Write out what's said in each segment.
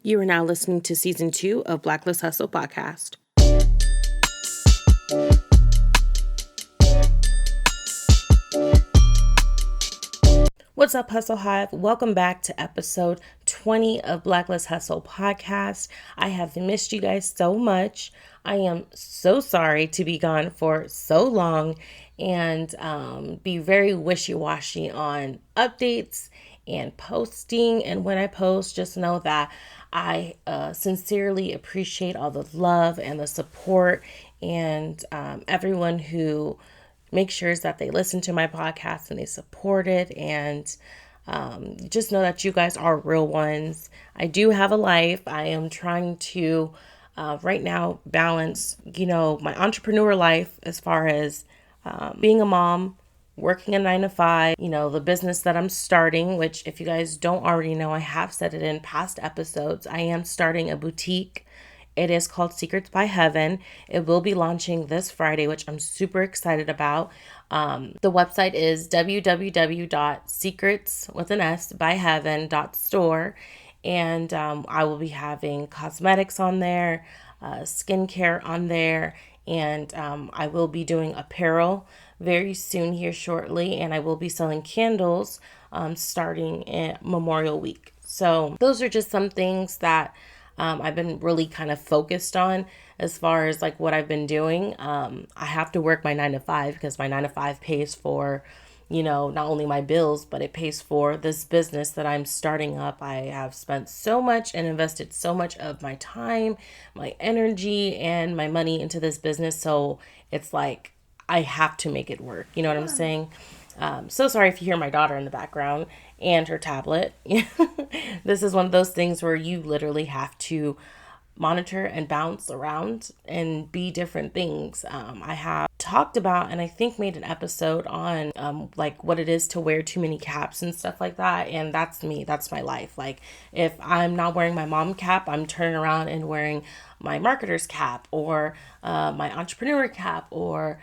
You are now listening to Season 2 of Blacklist Hustle Podcast. What's up, Hustle Hive? Welcome back to episode 20 of Blacklist Hustle Podcast. I have missed you guys so much. I am so sorry to be gone for so long and be very wishy-washy on updates and posting. And when I post, just know that I sincerely appreciate all the love and the support and everyone who make sure that they listen to my podcast and they support it, and just know that you guys are real ones. I do have a life. I am trying to right now balance, my entrepreneur life as far as being a mom, working a 9 to 5, the business that I'm starting, which if you guys don't already know, I have said it in past episodes. I am starting a boutique. It is called Secrets by Heaven. It will be launching this Friday, which I'm super excited about. The website is www.secretsbyheaven.store. And I will be having cosmetics on there, skincare on there, and I will be doing apparel very soon here shortly. And I will be selling candles starting in Memorial Week. So those are just some things that I've been really kind of focused on as far as like what I've been doing. I have to work my 9 to 5 because my 9 to 5 pays for, not only my bills, but it pays for this business that I'm starting up. I have spent so much and invested so much of my time, my energy, and my money into this business. So it's like I have to make it work. You know what I'm saying? So sorry if you hear my daughter in the background and her tablet. This is one of those things where you literally have to monitor and bounce around and be different things. I have talked about and I think made an episode on like what it is to wear too many caps and stuff like that. And that's me. That's my life. Like if I'm not wearing my mom cap, I'm turning around and wearing my marketer's cap or my entrepreneur cap or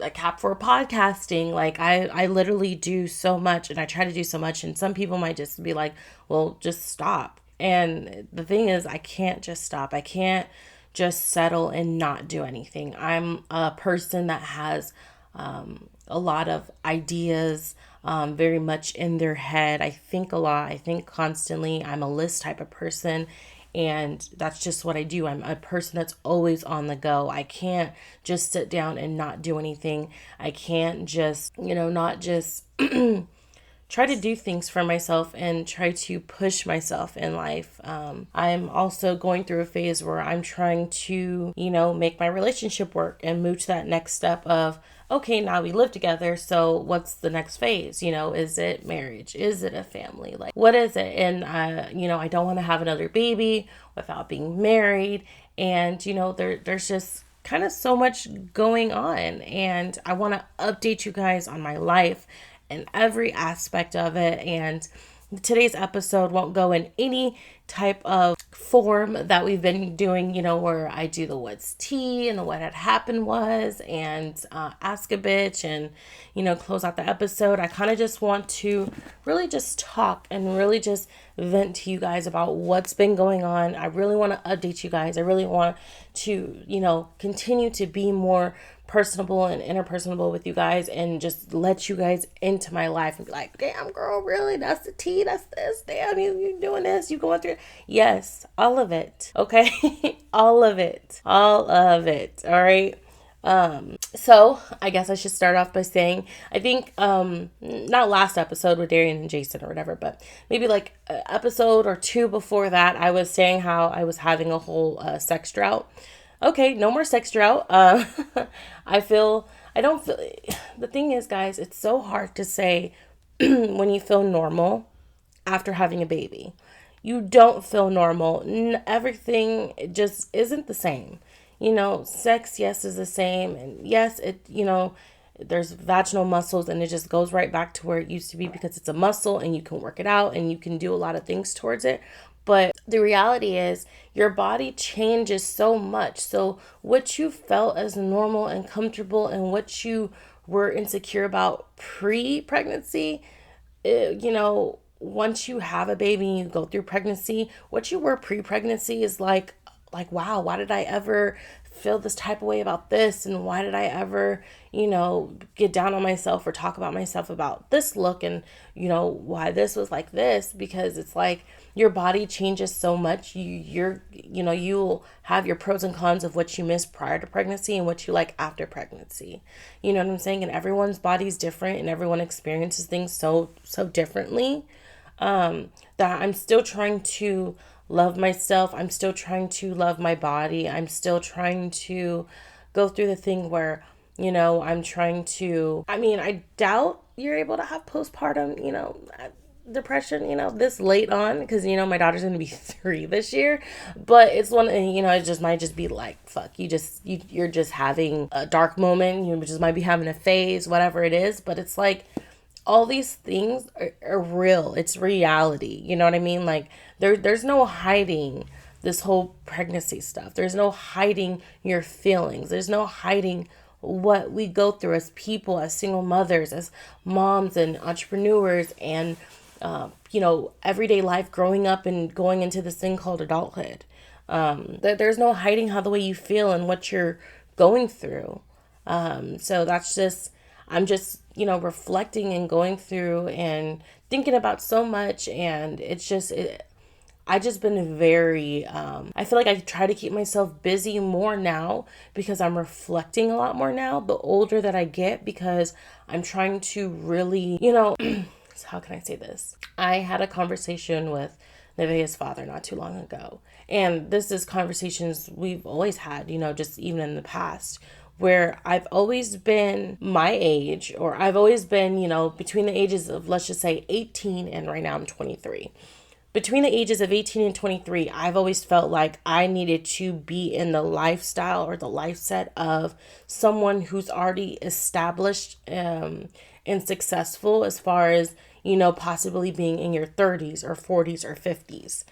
a cap for podcasting. Like I literally do so much and I try to do so much, and some people might just be like, well, just stop. And the thing is, I can't just stop. I can't just settle and not do anything. I'm a person that has a lot of ideas very much in their head. I think a lot. I think constantly. I'm a list type of person. And that's just what I do. I'm a person that's always on the go. I can't just sit down and not do anything. I can't just, not just try to do things for myself and try to push myself in life. I'm also going through a phase where I'm trying to, make my relationship work and move to that next step of, okay, now we live together. So what's the next phase? Is it marriage? Is it a family? Like, what is it? And, I don't want to have another baby without being married. And, there's just kind of so much going on. And I want to update you guys on my life and every aspect of it. And today's episode won't go in any type of form that we've been doing, where I do the what's tea and the what had happened was and ask a bitch and, close out the episode. I kind of just want to really just talk and really just vent to you guys about what's been going on. I really want to update you guys. I really want to, continue to be more personable and interpersonable with you guys and just let you guys into my life and be like, damn girl, really? That's the tea, that's this, damn, you doing this, you going through. Yes, all of it. Okay. all of it. All right. So I guess I should start off by saying, I think, not last episode with Darian and Jason or whatever, but maybe like an episode or two before that, I was saying how I was having a whole sex drought. Okay, no more sex drought. I don't feel, the thing is, guys, it's so hard to say when you feel normal after having a baby. You don't feel normal. Everything just isn't the same. Sex, yes, is the same. And yes, there's vaginal muscles and it just goes right back to where it used to be because it's a muscle and you can work it out and you can do a lot of things towards it. But the reality is your body changes so much. So what you felt as normal and comfortable and what you were insecure about pre-pregnancy, once you have a baby and you go through pregnancy, what you were pre-pregnancy is like, wow, why did I ever feel this type of way about this? And why did I ever, get down on myself or talk about myself about this look and, why this was like this? Because it's like your body changes so much. You'll have your pros and cons of what you missed prior to pregnancy and what you like after pregnancy. You know what I'm saying? And everyone's body's different and everyone experiences things so differently, that I'm still trying to love myself. I'm still trying to love my body. I'm still trying to go through the thing where, I'm trying to, I doubt you're able to have postpartum, depression, this late on, because, my daughter's going to be 3 this year, but it's one, it just might just be like, fuck, you're just having a dark moment. You just might be having a phase, whatever it is. But it's like, all these things are real. It's reality. You know what I mean? Like there's no hiding this whole pregnancy stuff. There's no hiding your feelings. There's no hiding what we go through as people, as single mothers, as moms and entrepreneurs, and everyday life growing up and going into this thing called adulthood. There's no hiding how the way you feel and what you're going through. So that's just, I'm just, reflecting and going through and thinking about so much. And it's just, I just been very, I feel like I try to keep myself busy more now because I'm reflecting a lot more now, the older that I get, because I'm trying to really, so how can I say this? I had a conversation with Nevaeh's father not too long ago. And this is conversations we've always had, just even in the past, where I've always been my age, or I've always been, between the ages of, let's just say 18 and right now I'm 23. Between the ages of 18 and 23, I've always felt like I needed to be in the lifestyle or the life set of someone who's already established and successful, as far as, possibly being in your 30s or 40s or 50s.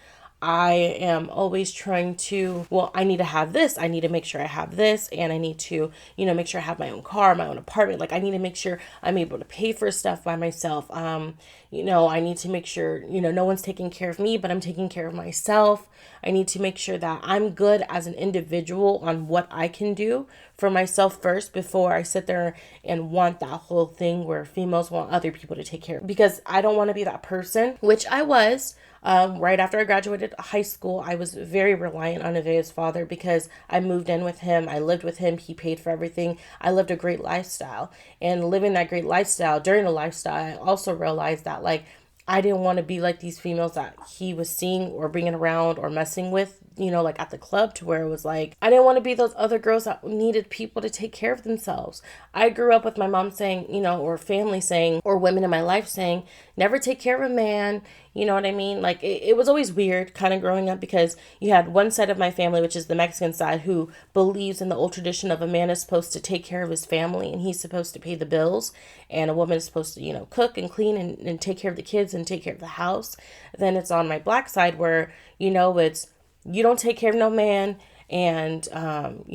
I am always trying to, well, I need to have this. I need to make sure I have this. And I need to, make sure I have my own car, my own apartment. Like, I need to make sure I'm able to pay for stuff by myself. I need to make sure, no one's taking care of me, but I'm taking care of myself. I need to make sure that I'm good as an individual on what I can do for myself first before I sit there and want that whole thing where females want other people to take care of. Because I don't want to be that person, which I was. Right after I graduated high school, I was very reliant on Nevaeh's father because I moved in with him. I lived with him. He paid for everything. I lived a great lifestyle. And living that great lifestyle, during the lifestyle, I also realized that, like, I didn't want to be like these females that he was seeing or bringing around or messing with, like at the club, to where it was like, I didn't want to be those other girls that needed people to take care of themselves. I grew up with my mom saying, or family saying, or women in my life saying, never take care of a man. You know what I mean? Like, it was always weird kind of growing up, because you had one side of my family, which is the Mexican side, who believes in the old tradition of a man is supposed to take care of his family and he's supposed to pay the bills, and a woman is supposed to, cook and clean and take care of the kids and take care of the house. Then it's on my black side where, it's, you don't take care of no man. And, and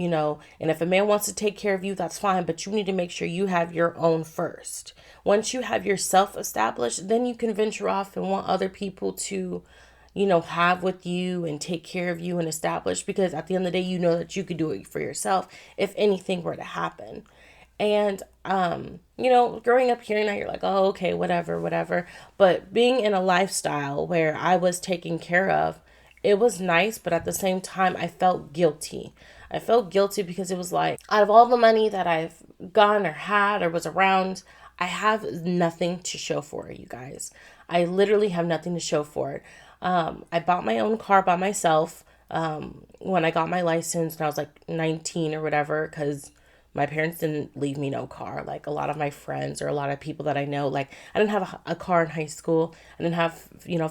if a man wants to take care of you, that's fine. But you need to make sure you have your own first. Once you have yourself established, then you can venture off and want other people to, have with you and take care of you and establish. Because at the end of the day, you know that you could do it for yourself if anything were to happen. And, growing up here now, you're like, oh, okay, whatever. But being in a lifestyle where I was taken care of, it was nice, but at the same time, I felt guilty. I felt guilty because it was like, out of all the money that I've gotten or had or was around, I have nothing to show for it, you guys. I literally have nothing to show for it. I bought my own car by myself when I got my license, and I was like 19 or whatever, because my parents didn't leave me no car. Like, a lot of my friends or a lot of people that I know, like, I didn't have a car in high school. I didn't have,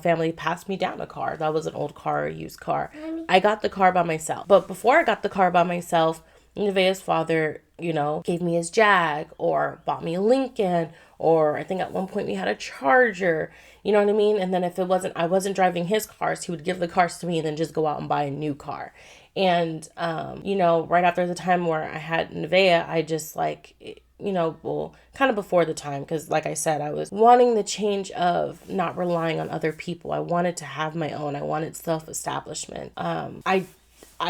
family pass me down a car. That was an old car, a used car. I got the car by myself. But before I got the car by myself, Nevaeh's father, gave me his Jag, or bought me a Lincoln, or I think at one point we had a Charger, you know what I mean? And then if I wasn't driving his cars, he would give the cars to me and then just go out and buy a new car. And, right after the time where I had Nevaeh, I just, like, well, kind of before the time, because like I said, I was wanting the change of not relying on other people. I wanted to have my own. I wanted self-establishment. I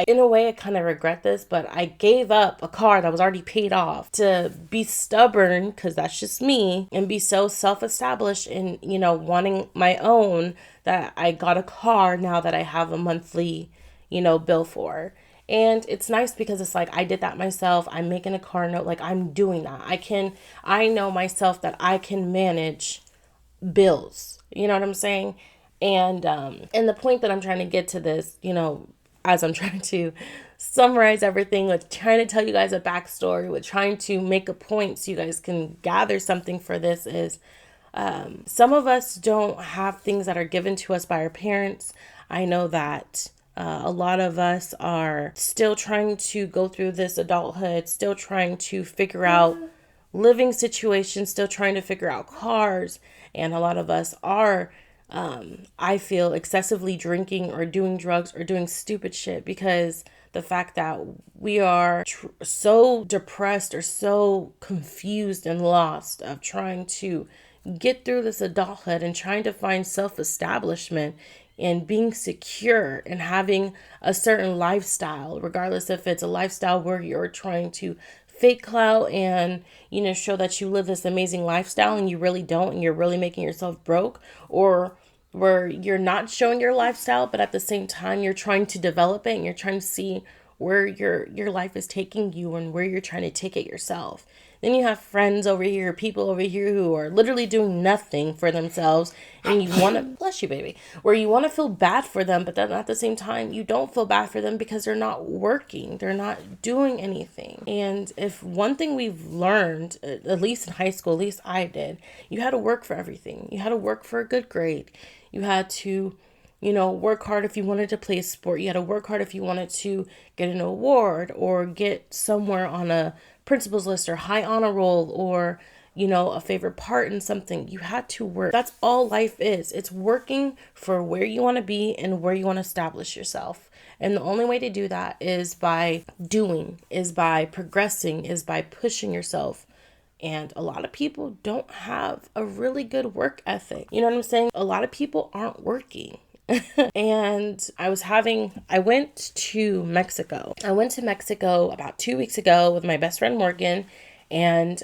in a way I kind of regret this, but I gave up a car that was already paid off to be stubborn, because that's just me, and be so self-established in, wanting my own, that I got a car now that I have a monthly, bill for. And it's nice because it's like I did that myself. I'm making a car note, like I'm doing that. I know myself that I can manage bills. You know what I'm saying? And the point that I'm trying to get to this, as I'm trying to summarize everything, with trying to tell you guys a backstory, with trying to make a point so you guys can gather something for this, is some of us don't have things that are given to us by our parents. I know that a lot of us are still trying to go through this adulthood, still trying to figure out living situations, still trying to figure out cars. And a lot of us are, I feel, excessively drinking or doing drugs or doing stupid shit because the fact that we are so depressed or so confused and lost of trying to get through this adulthood and trying to find self-establishment and being secure and having a certain lifestyle, regardless if it's a lifestyle where you're trying to fake clout and, show that you live this amazing lifestyle and you really don't, and you're really making yourself broke, or where you're not showing your lifestyle, but at the same time you're trying to develop it and you're trying to see where your life is taking you and where you're trying to take it yourself. Then you have friends over here, people over here who are literally doing nothing for themselves, and you want to, bless you, baby, where you want to feel bad for them, but then at the same time, you don't feel bad for them because they're not working, they're not doing anything. And if one thing we've learned, at least in high school, at least I did, you had to work for everything. You had to work for a good grade. You had to work hard if you wanted to play a sport. You had to work hard if you wanted to get an award or get somewhere on a principal's list or high honor roll or, a favorite part in something. You had to work. That's all life is. It's working for where you want to be and where you want to establish yourself. And the only way to do that is by doing, is by progressing, is by pushing yourself. And a lot of people don't have a really good work ethic. You know what I'm saying? A lot of people aren't working. And I went to Mexico. I went to Mexico about 2 weeks ago with my best friend Morgan. And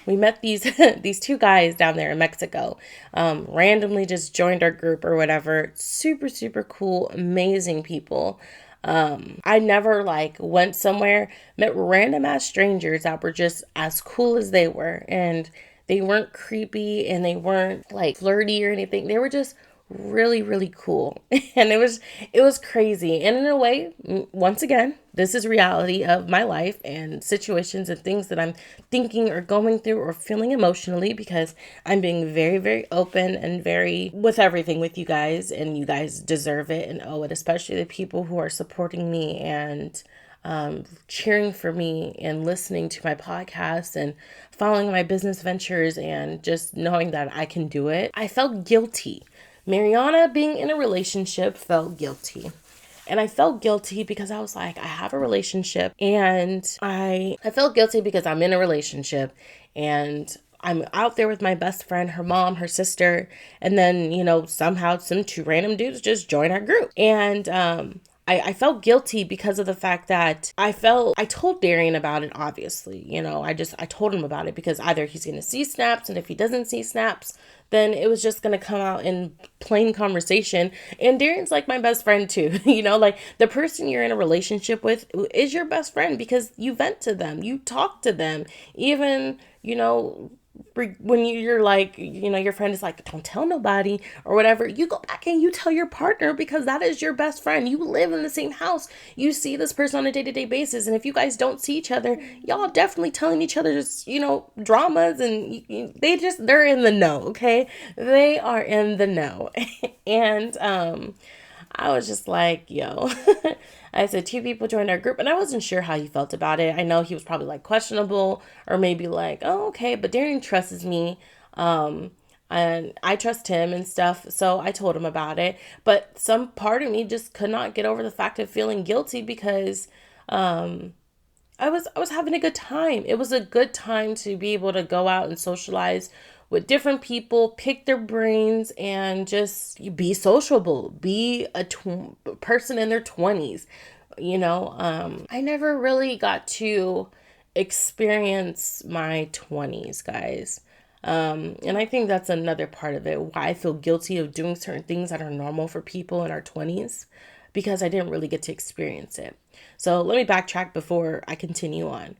we met these these two guys down there in Mexico. Randomly just joined our group or whatever. Super, super cool, amazing people. I never went somewhere, met random ass strangers that were just as cool as they were. And they weren't creepy and they weren't flirty or anything. They were just really, really cool. And it was crazy. And in a way, once again, this is reality of my life and situations and things that I'm thinking or going through or feeling emotionally, because I'm being very, very open and very with everything with you guys, and you guys deserve it and owe it, especially the people who are supporting me and cheering for me and listening to my podcast and following my business ventures and just knowing that I can do it. I felt guilty. Mariana being in a relationship felt guilty. And I felt guilty because I was like, I have a relationship, and I felt guilty because I'm in a relationship and I'm out there with my best friend, her mom, her sister, and then, somehow some two random dudes just join our group. And I felt guilty because of the fact that I told Darian about it, obviously. I told him about it because either he's going to see snaps, and if he doesn't see snaps, then it was just going to come out in plain conversation. And Darian's like my best friend too. The person you're in a relationship with is your best friend because you vent to them, you talk to them, even, when you're your friend is like, don't tell nobody or whatever, you go back and you tell your partner because that is your best friend. You live in the same house. You see this person on a day-to-day basis. And if you guys don't see each other, y'all definitely telling each other's, dramas, and they're in the know. Okay. They are in the know. And, I was just like, yo, I said, two people joined our group, and I wasn't sure how he felt about it. I know he was probably questionable or maybe oh, okay, but Darian trusts me. And I trust him and stuff. So I told him about it, but some part of me just could not get over the fact of feeling guilty because, I was having a good time. It was a good time to be able to go out and socialize with different people, pick their brains, and just be sociable. Be a person in their 20s. I never really got to experience my 20s, guys. And I think that's another part of it, why I feel guilty of doing certain things that are normal for people in our 20s, because I didn't really get to experience it. So let me backtrack before I continue on.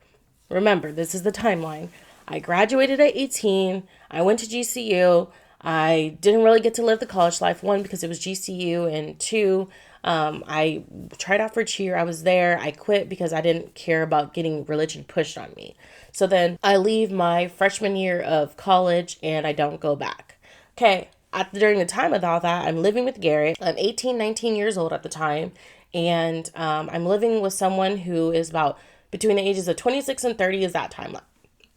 Remember, this is the timeline. I graduated at 18. I went to GCU. I didn't really get to live the college life, one, because it was GCU, and two, I tried out for cheer. I was there. I quit because I didn't care about getting religion pushed on me. So then I leave my freshman year of college and I don't go back. Okay, during the time of all that, I'm living with Garrett. I'm 18, 19 years old at the time. And I'm living with someone who is about between the ages of 26 and 30 is that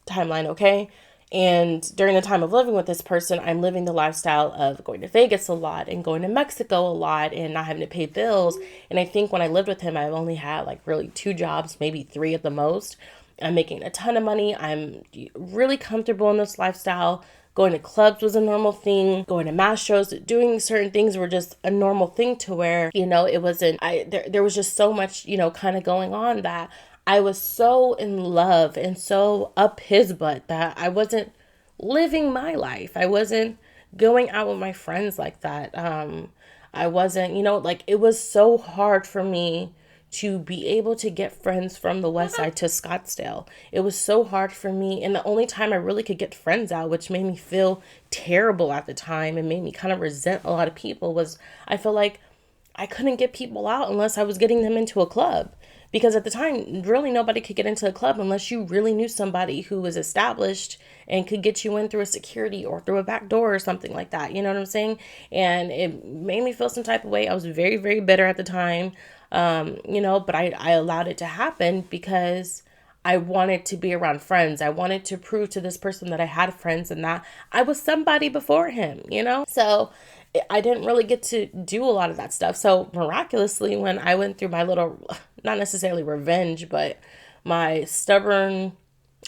timeline, okay? And during the time of living with this person, I'm living the lifestyle of going to Vegas a lot and going to Mexico a lot and not having to pay bills. And I think when I lived with him, I've only had like really 2 jobs, maybe 3 at the most. I'm making a ton of money. I'm really comfortable in this lifestyle. Going to clubs was a normal thing. Going to mass shows, doing certain things were just a normal thing, to where, it wasn't, there was just so much, kind of going on, that I was so in love and so up his butt that I wasn't living my life. I wasn't going out with my friends like that. I wasn't, like, it was so hard for me to be able to get friends from the west side to Scottsdale. It was so hard for me. And the only time I really could get friends out, which made me feel terrible at the time and made me kind of resent a lot of people, was I feel like I couldn't get people out unless I was getting them into a club. Because at the time, really nobody could get into a club unless you really knew somebody who was established and could get you in through a security or through a back door or something like that. You know what I'm saying? And it made me feel some type of way. I was very, very bitter at the time, but I allowed it to happen because I wanted to be around friends. I wanted to prove to this person that I had friends and that I was somebody before him. So I didn't really get to do a lot of that stuff. So miraculously, when I went through my little, not necessarily revenge, but my stubborn,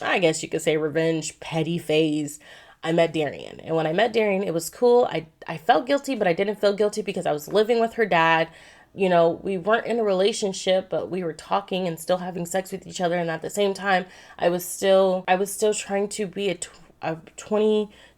I guess you could say revenge, petty phase, I met Darian. And when I met Darian, it was cool. I felt guilty, but I didn't feel guilty because I was living with her dad. We weren't in a relationship, but we were talking and still having sex with each other. And at the same time, I was still trying to be a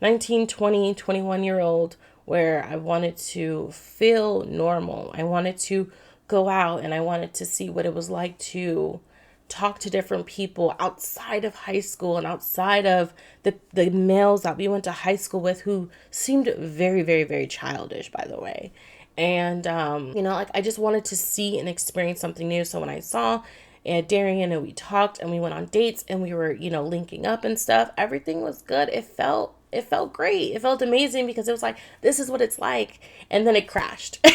19, 20, 21-year-old, where I wanted to feel normal. I wanted to go out and I wanted to see what it was like to talk to different people outside of high school and outside of the males that we went to high school with, who seemed very, very, very childish, by the way. And, like, I just wanted to see and experience something new. So when I saw Darian and we talked and we went on dates and we were, linking up and stuff, everything was good. It felt great. It felt amazing because it was like, this is what it's like. And then it crashed.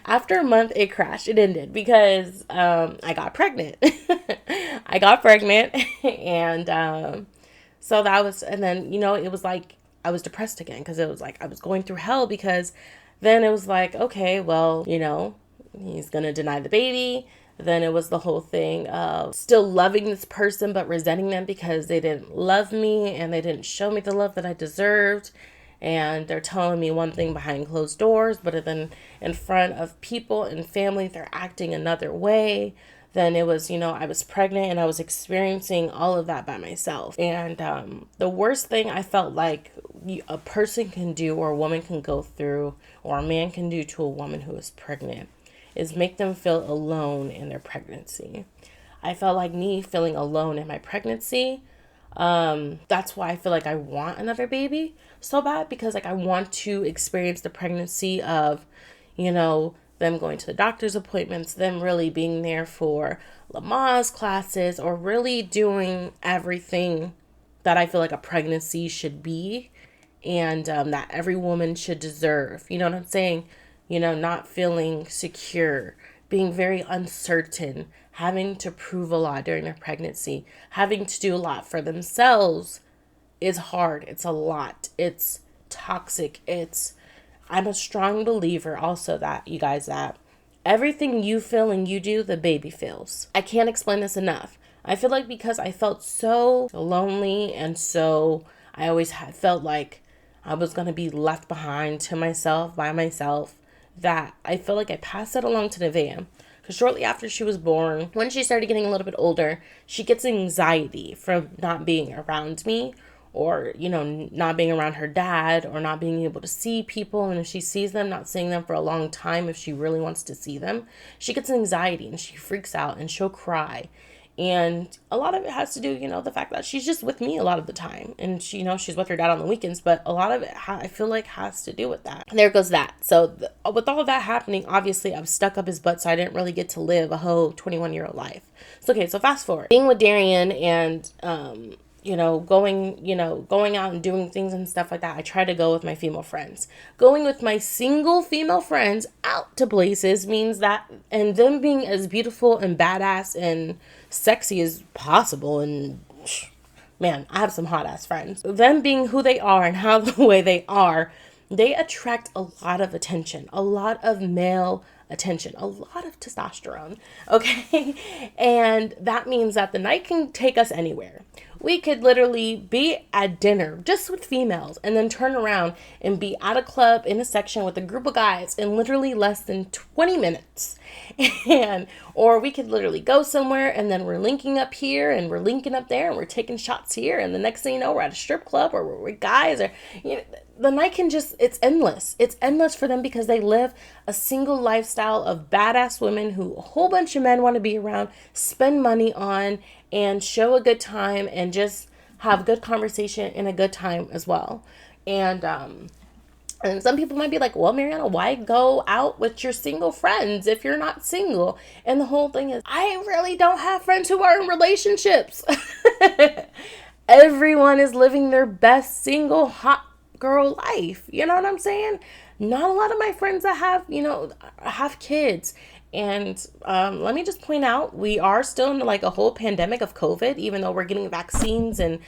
After a month, it crashed. It ended because I got pregnant. I got pregnant. And so that was, and then, it was like, I was depressed again because it was like I was going through hell, because then it was like, okay, well, he's going to deny the baby. Then it was the whole thing of still loving this person, but resenting them because they didn't love me and they didn't show me the love that I deserved. And they're telling me one thing behind closed doors, but then in front of people and family, they're acting another way. Then it was, I was pregnant and I was experiencing all of that by myself. And the worst thing I felt like a person can do, or a woman can go through, or a man can do to a woman who is pregnant, is make them feel alone in their pregnancy. I felt like me feeling alone in my pregnancy. That's why I feel like I want another baby so bad, because like I want to experience the pregnancy of, them going to the doctor's appointments, them really being there for Lamaze classes, or really doing everything that I feel like a pregnancy should be, and that every woman should deserve. You know what I'm saying? Not feeling secure, being very uncertain, having to prove a lot during their pregnancy, having to do a lot for themselves is hard. It's a lot. It's toxic. I'm a strong believer also that, you guys, that everything you feel and you do, the baby feels. I can't explain this enough. I feel like because I felt so lonely and so I always felt like I was going to be left behind to myself, by myself, that I feel like I passed that along to Nevaeh. Because shortly after she was born, when she started getting a little bit older, she gets anxiety from not being around me, or, not being around her dad, or not being able to see people. And if she sees them, not seeing them for a long time, if she really wants to see them, she gets anxiety and she freaks out and she'll cry. And a lot of it has to do, the fact that she's just with me a lot of the time. And she, she's with her dad on the weekends, but a lot of it, I feel like, has to do with that. And there goes that. So with all of that happening, obviously I was stuck up his butt, so I didn't really get to live a whole 21-year-old life. So, okay, so fast forward. Being with Darian and, going out and doing things and stuff like that. I try to go with my female friends. Going with my single female friends out to places means that, and them being as beautiful and badass and sexy as possible, and man, I have some hot ass friends. Them being who they are and how the way they are, they attract a lot of attention, a lot of male attention, a lot of testosterone, okay? And that means that the night can take us anywhere. We could literally be at dinner just with females and then turn around and be at a club in a section with a group of guys in literally less than 20 minutes. Or we could literally go somewhere and then we're linking up here and we're linking up there and we're taking shots here. And the next thing you know, we're at a strip club or we're with guys, or, the night can just, it's endless. It's endless for them because they live a single lifestyle of badass women who a whole bunch of men want to be around, spend money on, and show a good time and just have good conversation and a good time as well. And some people might be like, well, Mariana, why go out with your single friends if you're not single? And the whole thing is, I really don't have friends who are in relationships. Everyone is living their best single hot girl life. You know what I'm saying? Not a lot of my friends that have kids. And let me just point out, we are still in like a whole pandemic of COVID, even though we're getting vaccines and,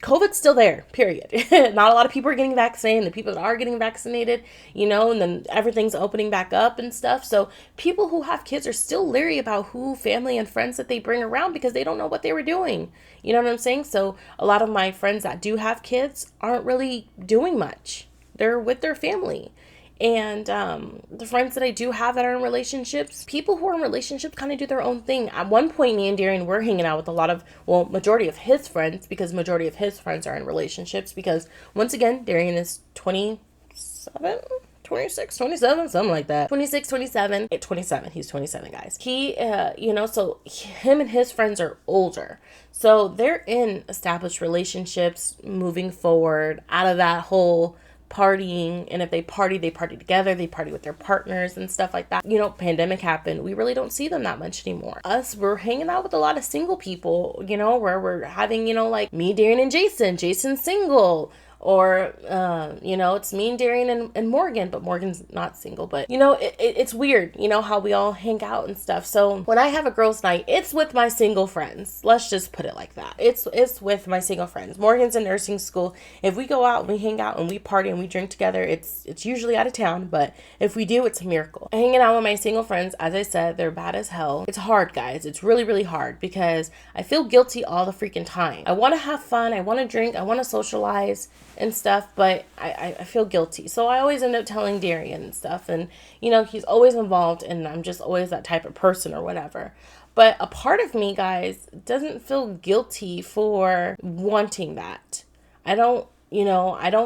COVID's still there, period. Not a lot of people are getting vaccinated. The people that are getting vaccinated, and then everything's opening back up and stuff. So people who have kids are still leery about who family and friends that they bring around because they don't know what they were doing. You know what I'm saying? So a lot of my friends that do have kids aren't really doing much. They're with their family. And the friends that I do have that are in relationships, people who are in relationships kind of do their own thing. At one point, me and Darian were hanging out with a lot of, majority of his friends, because majority of his friends are in relationships. Because once again, Darian is 27, 26, 27, something like that. 26, 27, 27. He's 27, guys. He, so him and his friends are older. So they're in established relationships moving forward out of that whole partying. And if they party together, they party with their partners and stuff like that. Pandemic happened, we really don't see them that much anymore. We're hanging out with a lot of single people, where we're having, like me, Darian, and Jason's single. Or, it's me and Darian and Morgan, but Morgan's not single. But, it's weird, how we all hang out and stuff. So when I have a girls' night, it's with my single friends. Let's just put it like that. It's with my single friends. Morgan's in nursing school. If we go out, we hang out and we party and we drink together, it's usually out of town. But if we do, it's a miracle. Hanging out with my single friends, as I said, they're bad as hell. It's hard, guys. It's really, really hard because I feel guilty all the freaking time. I want to have fun. I want to drink. I want to socialize and stuff, but I feel guilty. So I always end up telling Darian and stuff, and he's always involved, and I'm just always that type of person or whatever. But a part of me, guys, doesn't feel guilty for wanting that. I don't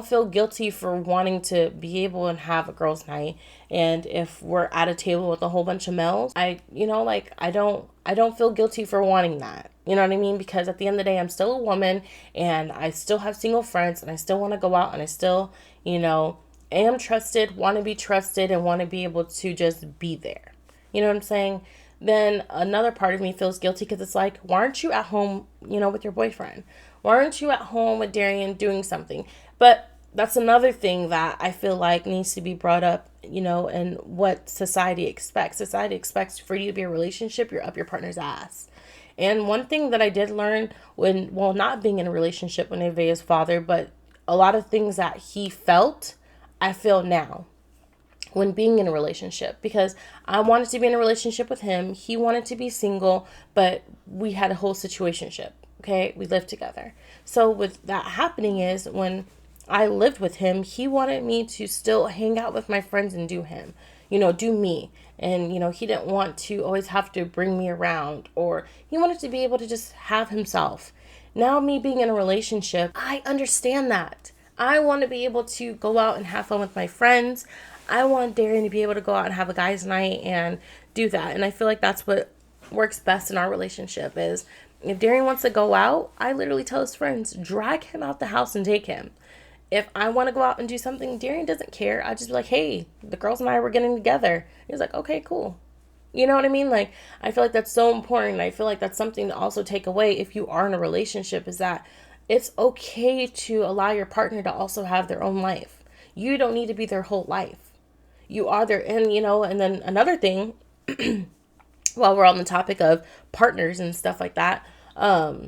feel guilty for wanting to be able and have a girls' night. And if we're at a table with a whole bunch of males, I don't feel guilty for wanting that. You know what I mean? Because at the end of the day, I'm still a woman and I still have single friends and I still want to go out and I still, am trusted, want to be trusted, and want to be able to just be there. You know what I'm saying? Then another part of me feels guilty because it's like, why aren't you at home, with your boyfriend? Why aren't you at home with Darian doing something? But that's another thing that I feel like needs to be brought up, and what society expects. Society expects for you to be in a relationship, you're up your partner's ass. And one thing that I did learn not being in a relationship with Nevaeh's father, but a lot of things that he felt, I feel now. when being in a relationship, because I wanted to be in a relationship with him. He wanted to be single, but we had a whole situationship. Okay, we lived together. So with that happening is when I lived with him, he wanted me to still hang out with my friends and do him, do me. And, he didn't want to always have to bring me around, or he wanted to be able to just have himself. Now, me being in a relationship, I understand that. I want to be able to go out and have fun with my friends. I want Darian to be able to go out and have a guys' night and do that. And I feel like that's what works best in our relationship is if Darian wants to go out, I literally tell his friends, drag him out the house and take him. If I want to go out and do something, Darian doesn't care. I just be like, hey, the girls and I were getting together. He's like, okay, cool. You know what I mean? Like, I feel like that's so important. I feel like that's something to also take away if you are in a relationship, is that it's okay to allow your partner to also have their own life. You don't need to be their whole life. You are their, and then another thing, while we're on the topic of partners and stuff like that,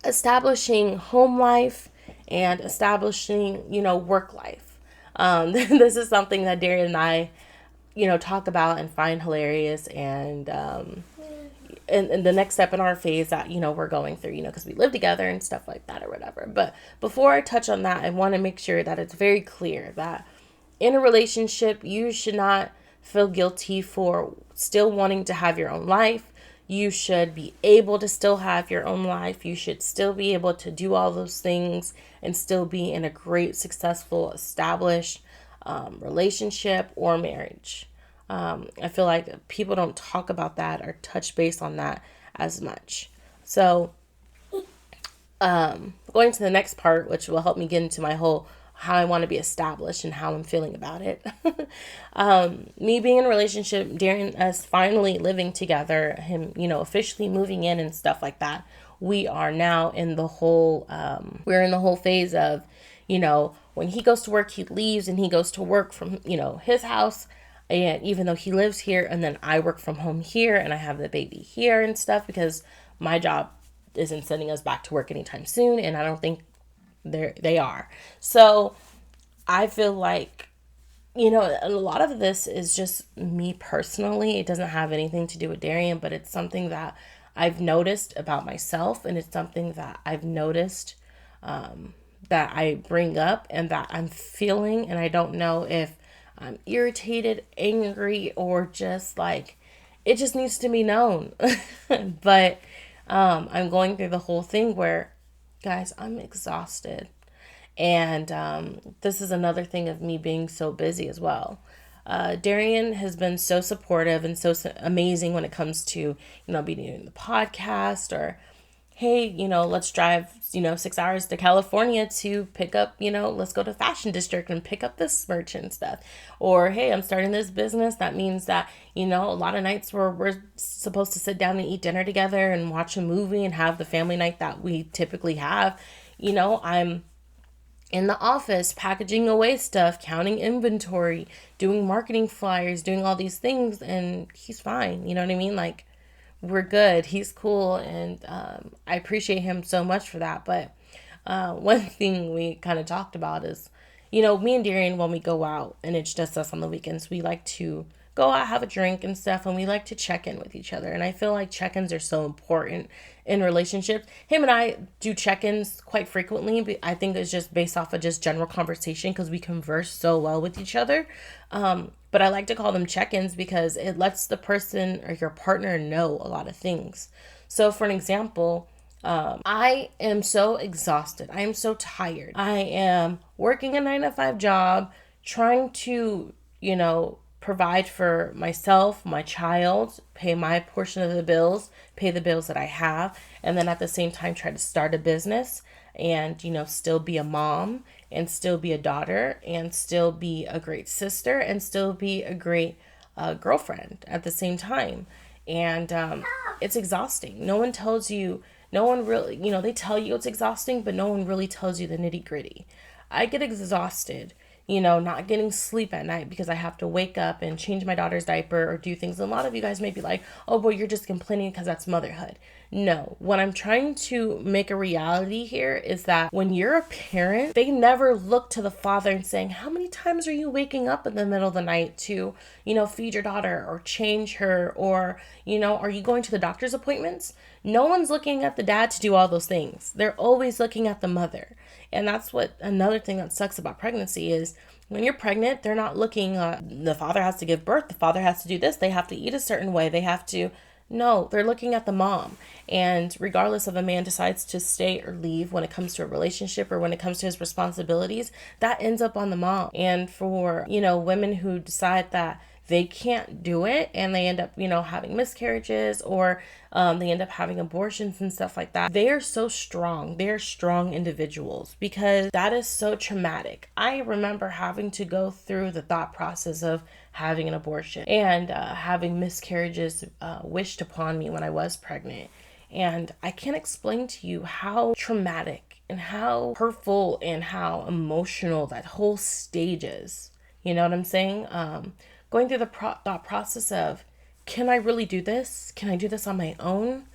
establishing home life and establishing, work life. This is something that Darian and I, talk about and find hilarious. And the next step in our phase that, we're going through, because we live together and stuff like that or whatever. But before I touch on that, I want to make sure that it's very clear that in a relationship, you should not feel guilty for still wanting to have your own life. You should be able to still have your own life. You should still be able to do all those things and still be in a great, successful, established relationship or marriage. I feel like people don't talk about that or touch base on that as much. So going to the next part, which will help me get into my whole how I want to be established and how I'm feeling about it. Me being in a relationship, Darian, us finally living together, him, officially moving in and stuff like that. We are now in the whole, we're in the whole phase of, when he goes to work, he leaves and he goes to work from, his house. And even though he lives here, and then I work from home here and I have the baby here and stuff, because my job isn't sending us back to work anytime soon. And I don't think they are. So I feel like, a lot of this is just me personally. It doesn't have anything to do with Darian, but it's something that I've noticed about myself. And it's something that I've noticed that I bring up and that I'm feeling. And I don't know if I'm irritated, angry, or just like, it just needs to be known. But I'm going through the whole thing where, guys, I'm exhausted. And this is another thing of me being so busy as well. Darian has been so supportive and so amazing when it comes to, be doing the podcast, or, hey, let's drive, 6 hours to California to pick up, let's go to Fashion District and pick up this merch and stuff. Or, hey, I'm starting this business. That means that, a lot of nights where we're supposed to sit down and eat dinner together and watch a movie and have the family night that we typically have. I'm in the office packaging away stuff, counting inventory, doing marketing flyers, doing all these things, and he's fine. You know what I mean? Like, we're good. He's cool, and I appreciate him so much for that. But one thing we kind of talked about is, me and Darian, when we go out and it's just us on the weekends, we like to go out, have a drink and stuff, and we like to check in with each other. And I feel like check-ins are so important in relationships. Him and I do check-ins quite frequently, but I think it's just based off of just general conversation because we converse so well with each other. But I like to call them check-ins because it lets the person or your partner know a lot of things. So for an example, I am so exhausted. I am so tired. I am working a 9-to-5 job, trying to, provide for myself, my child, pay my portion of the bills, pay the bills that I have, and then at the same time try to start a business and, still be a mom and still be a daughter and still be a great sister and still be a great girlfriend at the same time. And it's exhausting. No one really, they tell you it's exhausting, but no one really tells you the nitty gritty. I get exhausted, not getting sleep at night because I have to wake up and change my daughter's diaper or do things. And a lot of you guys may be like, oh boy, you're just complaining because that's motherhood. No, what I'm trying to make a reality here is that when you're a parent, they never look to the father and saying, how many times are you waking up in the middle of the night to, feed your daughter or change her, or, are you going to the doctor's appointments? No one's looking at the dad to do all those things. They're always looking at the mother. And that's what another thing that sucks about pregnancy is when you're pregnant, they're not looking, the father has to give birth, the father has to do this, they have to eat a certain way, they have to. No, they're looking at the mom. And regardless if a man decides to stay or leave when it comes to a relationship or when it comes to his responsibilities, that ends up on the mom. And for, women who decide that they can't do it and they end up, having miscarriages or they end up having abortions and stuff like that. They are so strong. They're strong individuals because that is so traumatic. I remember having to go through the thought process of having an abortion and having miscarriages wished upon me when I was pregnant. And I can't explain to you how traumatic and how hurtful and how emotional that whole stage is. You know what I'm saying? Going through the thought process of, can I really do this? Can I do this on my own?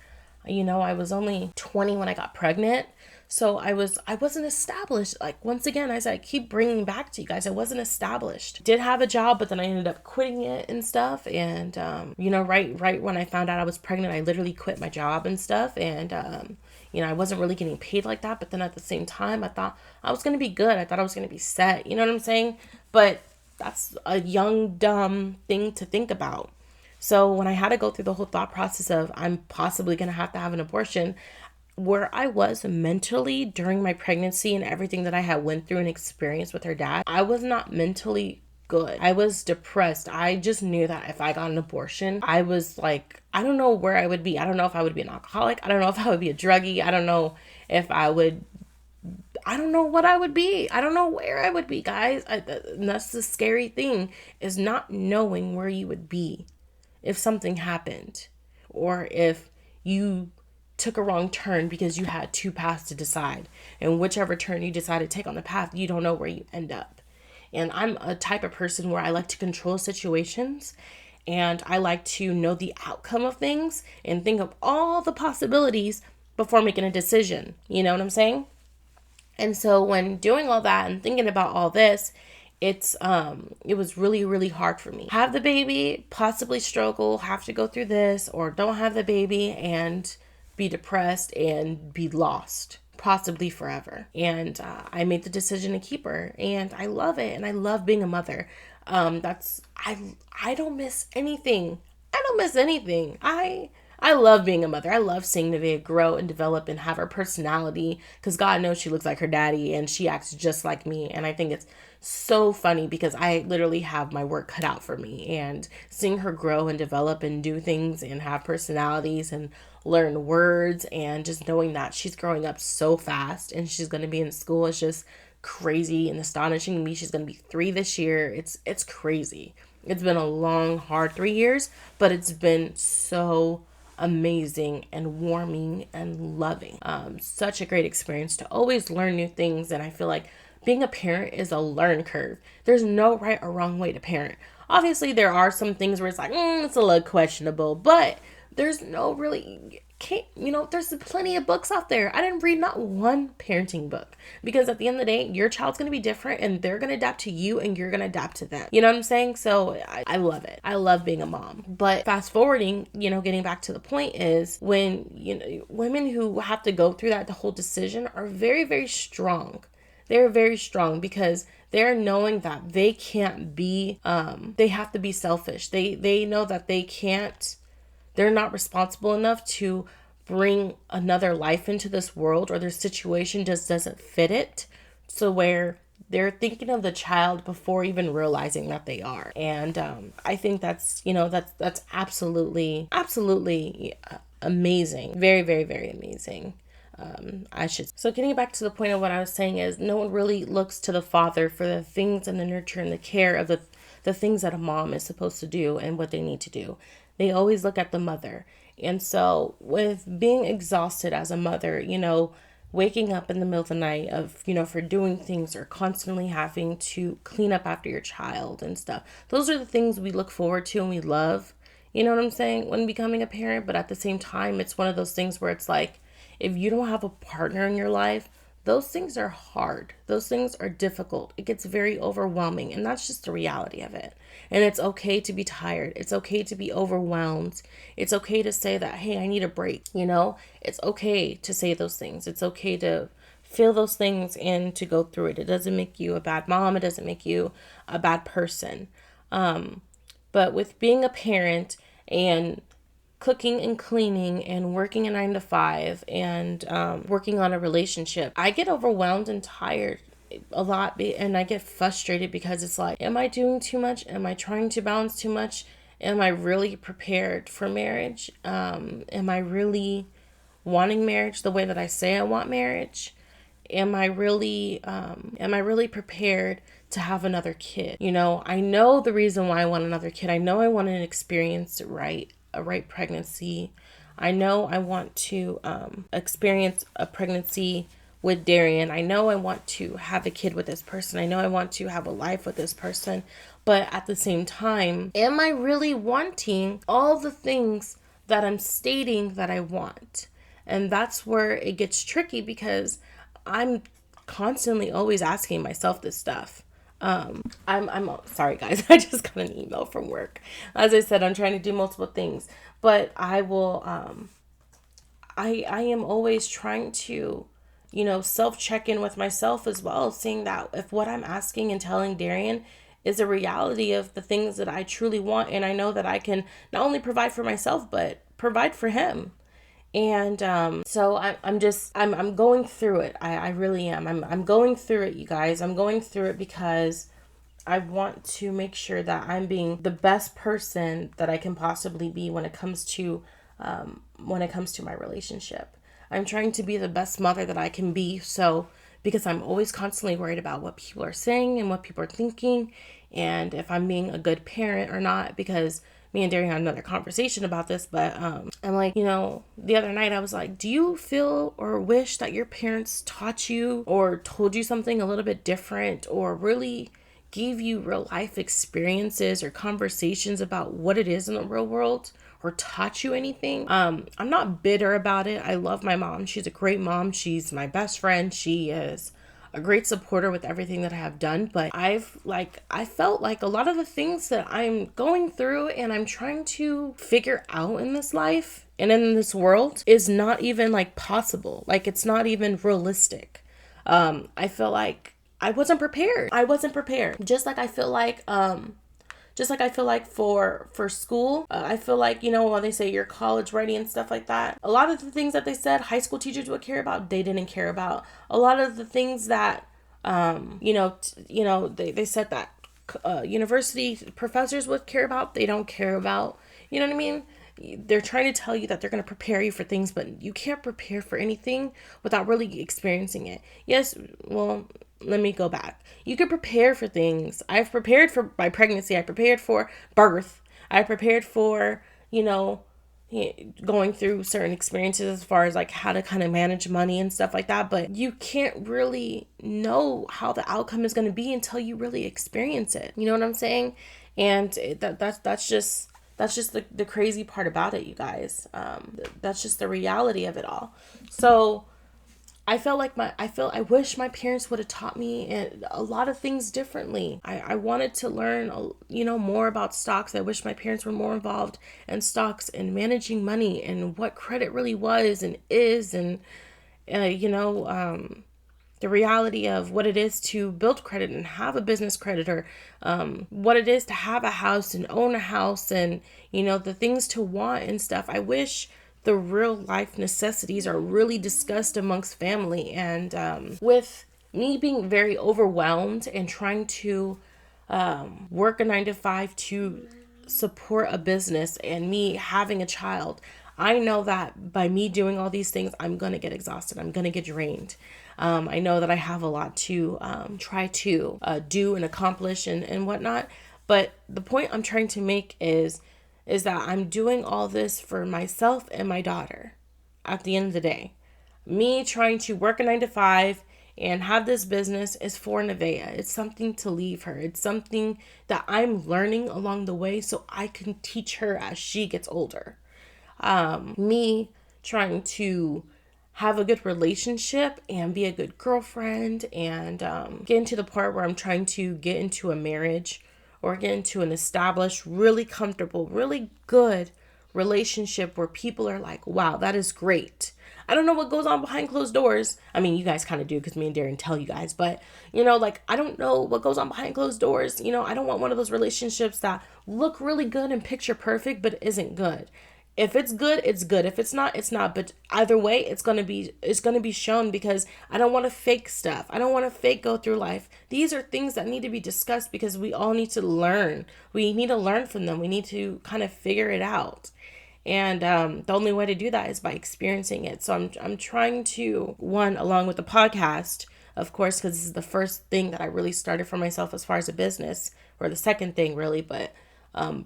I was only 20 when I got pregnant. So I wasn't established. Like, once again, as I keep bringing back to you guys, I wasn't established. Did have a job, but then I ended up quitting it and stuff. And, right when I found out I was pregnant, I literally quit my job and stuff. And, I wasn't really getting paid like that. But then at the same time, I thought I was going to be good. I thought I was going to be set. You know what I'm saying? But that's a young, dumb thing to think about. So when I had to go through the whole thought process of I'm possibly going to have an abortion, where I was mentally during my pregnancy and everything that I had went through and experienced with her dad, I was not mentally good. I was depressed. I just knew that if I got an abortion, I was like, I don't know where I would be. I don't know if I would be an alcoholic. I don't know if I would be a druggie. I don't know if I don't know what I would be. I don't know where I would be, guys. And that's the scary thing, is not knowing where you would be if something happened or if you took a wrong turn because you had two paths to decide. And whichever turn you decide to take on the path, you don't know where you end up. And I'm a type of person where I like to control situations and I like to know the outcome of things and think of all the possibilities before making a decision. You know what I'm saying? And so when doing all that and thinking about all this, it was really, really hard for me. Have the baby, possibly struggle, have to go through this, or don't have the baby and be depressed and be lost, possibly forever. And I made the decision to keep her, and I love it, and I love being a mother. I don't miss anything. I don't miss anything. I love being a mother. I love seeing Nevaeh grow and develop and have her personality, because God knows she looks like her daddy and she acts just like me. And I think it's so funny because I literally have my work cut out for me, and seeing her grow and develop and do things and have personalities and learn words, and just knowing that she's growing up so fast and she's going to be in school is just crazy and astonishing me. She's going to be 3 this year. It's crazy. It's been a long, hard 3 years, but it's been so amazing and warming and loving. Such a great experience to always learn new things. And I feel like being a parent is a learn curve. There's no right or wrong way to parent. Obviously, there are some things where it's like, it's a little questionable, but there's no really, there's plenty of books out there. I didn't read not one parenting book, because at the end of the day, your child's going to be different and they're going to adapt to you and you're going to adapt to them. You know what I'm saying? So I love it. I love being a mom. But fast forwarding, getting back to the point is when, women who have to go through that, the whole decision, are very, very strong. They're very strong because they're knowing that they can't be, they have to be selfish. They know that they're not responsible enough to bring another life into this world, or their situation just doesn't fit it. So where they're thinking of the child before even realizing that they are. And I think that's absolutely amazing. Very, very, very amazing. So getting back to the point of what I was saying is, no one really looks to the father for the things and the nurture and the care of the things that a mom is supposed to do and what they need to do. They always look at the mother. And so with being exhausted as a mother, waking up in the middle of the night of, for doing things, or constantly having to clean up after your child and stuff. Those are the things we look forward to and we love. You know what I'm saying? When becoming a parent, but at the same time, it's one of those things where it's like, if you don't have a partner in your life, those things are hard. Those things are difficult. It gets very overwhelming, and that's just the reality of it. And it's okay to be tired. It's okay to be overwhelmed. It's okay to say that, hey, I need a break. It's okay to say those things. It's okay to feel those things and to go through it. It doesn't make you a bad mom. It doesn't make you a bad person. But with being a parent and cooking and cleaning and working a 9 to 5 and working on a relationship, I get overwhelmed and tired a lot, and I get frustrated because it's like, am I doing too much? Am I trying to balance too much? Am I really prepared for marriage? Am I really wanting marriage the way that I say I want marriage? Am I really prepared to have another kid? I know the reason why I want another kid. I know I want an experience a right pregnancy. I know I want to experience a pregnancy with Darian. I know I want to have a kid with this person. I know I want to have a life with this person. But at the same time, am I really wanting all the things that I'm stating that I want? And that's where it gets tricky, because I'm constantly always asking myself this stuff. I'm sorry, guys. I just got an email from work. As I said, I'm trying to do multiple things, but I will. I am always trying to, self check in with myself as well, seeing that if what I'm asking and telling Darian is a reality of the things that I truly want, and I know that I can not only provide for myself but provide for him. And so I'm going through it. I really am. I'm going through it, you guys. I'm going through it because I want to make sure that I'm being the best person that I can possibly be when it comes to my relationship. I'm trying to be the best mother that I can be. So because I'm always constantly worried about what people are saying and what people are thinking, and if I'm being a good parent or not, because me and Darian had another conversation about this, but I'm like, the other night I was like, do you feel or wish that your parents taught you or told you something a little bit different, or really gave you real life experiences or conversations about what it is in the real world, or taught you anything? I'm not bitter about it. I love my mom. She's a great mom. She's my best friend. She is a great supporter with everything that I have done, but I felt like a lot of the things that I'm going through and I'm trying to figure out in this life and in this world is not even possible. It's not even realistic. I feel like I wasn't prepared. Just like I feel like for school, I feel like, when they say you're college ready and stuff like that, a lot of the things that they said high school teachers would care about, they didn't care about. A lot of the things that, they said that university professors would care about, they don't care about. You know what I mean? They're trying to tell you that they're going to prepare you for things, but you can't prepare for anything without really experiencing it. Yes, well, let me go back. You could prepare for things. I've prepared for my pregnancy. I prepared for birth. I prepared for, going through certain experiences as far as how to kind of manage money and stuff like that. But you can't really know how the outcome is going to be until you really experience it. You know what I'm saying? And that's just the crazy part about it, you guys. That's just the reality of it all. So I wish my parents would have taught me a lot of things differently. I wanted to learn, more about stocks. I wish my parents were more involved in stocks and managing money and what credit really was and is, and, the reality of what it is to build credit and have a business credit, or what it is to have a house and own a house, and, the things to want and stuff. I wish the real life necessities are really discussed amongst family. And with me being very overwhelmed and trying to work a 9 to 5 to support a business and me having a child, I know that by me doing all these things, I'm going to get exhausted. I'm going to get drained. I know that I have a lot to try to do and accomplish and whatnot. But the point I'm trying to make is that I'm doing all this for myself and my daughter at the end of the day. Me trying to work a 9 to 5 and have this business is for Nevaeh. It's something to leave her. It's something that I'm learning along the way so I can teach her as she gets older. Me trying to have a good relationship and be a good girlfriend and get into the part where I'm trying to get into a marriage or get into an established, really comfortable, really good relationship where people are like, wow, that is great. I don't know what goes on behind closed doors. I mean, you guys kind of do because me and Darren tell you guys, but like I don't know what goes on behind closed doors. I don't want one of those relationships that look really good and picture perfect, but isn't good. If it's good, it's good. If it's not, it's not. But either way, it's gonna be shown because I don't want to fake stuff. I don't want to fake go through life. These are things that need to be discussed because we all need to learn. We need to learn from them. We need to kind of figure it out. And the only way to do that is by experiencing it. So I'm trying to, one, along with the podcast, of course, because this is the first thing that I really started for myself as far as a business, or the second thing really, but